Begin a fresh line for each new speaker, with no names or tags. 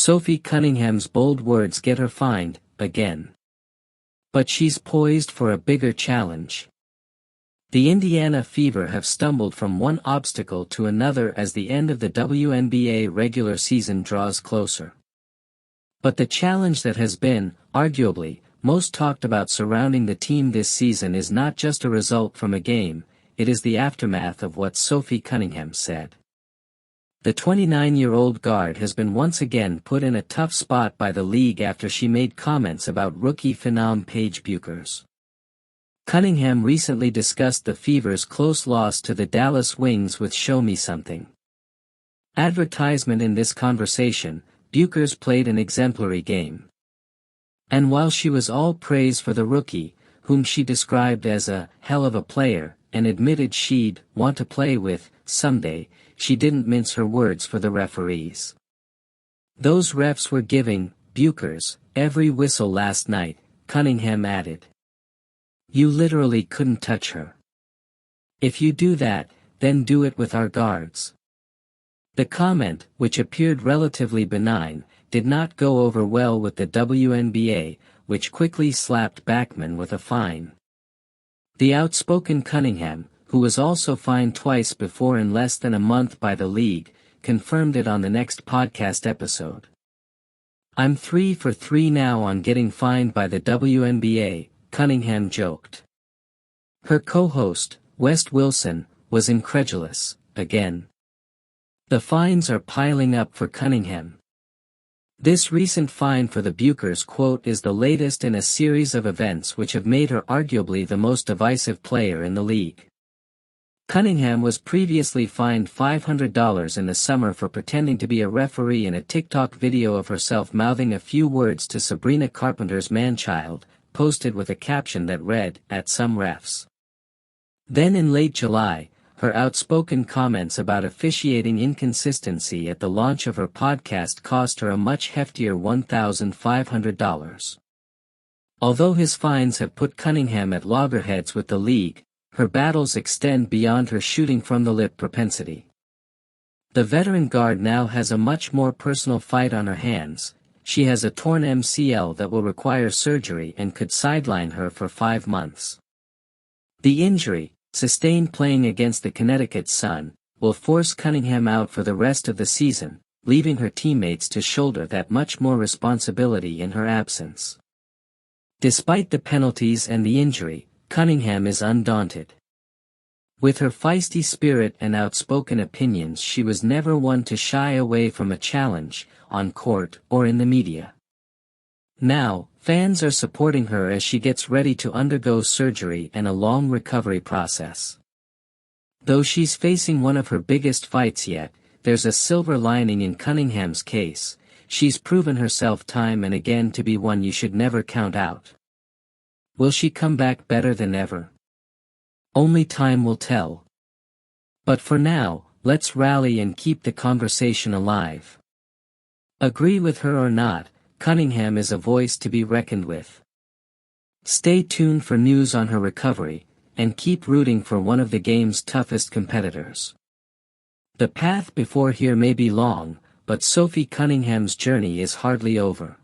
Sophie Cunningham's bold words get her fined, again. But she's poised for a bigger challenge. The Indiana Fever have stumbled from one obstacle to another as the end of the WNBA regular season draws closer. But the challenge that has been, arguably, most talked about surrounding the team this season is not just a result from a game, it is the aftermath of what Sophie Cunningham said. The 29-year-old guard has been once again put in a tough spot by the league after she made comments about rookie phenom Paige Bueckers. Cunningham recently discussed the Fever's close loss to the Dallas Wings with "Show Me Something." Advertisement in this conversation, Bueckers played an exemplary game. And while she was all praise for the rookie, whom she described as a hell of a player, and admitted she'd want to play with someday, she didn't mince her words for the referees. "Those refs were giving Bueckers every whistle last night," Cunningham added. "You literally couldn't touch her. If you do that, then do it with our guards." The comment, which appeared relatively benign, did not go over well with the WNBA, which quickly slapped Backman with a fine. The outspoken Cunningham, who was also fined twice before in less than a month by the league, confirmed it on the next podcast episode. "I'm 3 for 3 now on getting fined by the WNBA," Cunningham joked. Her co-host, West Wilson, was incredulous, again. The fines are piling up for Cunningham. This recent fine for the Bueckers quote is the latest in a series of events which have made her arguably the most divisive player in the league. Cunningham was previously fined $500 in the summer for pretending to be a referee in a TikTok video of herself mouthing a few words to Sabrina Carpenter's man-child, posted with a caption that read, "At some refs." Then in late July, her outspoken comments about officiating inconsistency at the launch of her podcast cost her a much heftier $1,500. Although his fines have put Cunningham at loggerheads with the league, her battles extend beyond her shooting from the lip propensity. The veteran guard now has a much more personal fight on her hands. She has a torn MCL that will require surgery and could sideline her for 5 months. The injury, sustained playing against the Connecticut Sun, will force Cunningham out for the rest of the season, leaving her teammates to shoulder that much more responsibility in her absence. Despite the penalties and the injury, Cunningham is undaunted. With her feisty spirit and outspoken opinions, she was never one to shy away from a challenge, on court or in the media. Now, fans are supporting her as she gets ready to undergo surgery and a long recovery process. Though she's facing one of her biggest fights yet, there's a silver lining in Cunningham's case. She's proven herself time and again to be one you should never count out. Will she come back better than ever? Only time will tell. But for now, let's rally and keep the conversation alive. Agree with her or not, Cunningham is a voice to be reckoned with. Stay tuned for news on her recovery, and keep rooting for one of the game's toughest competitors. The path before here may be long, but Sophie Cunningham's journey is hardly over.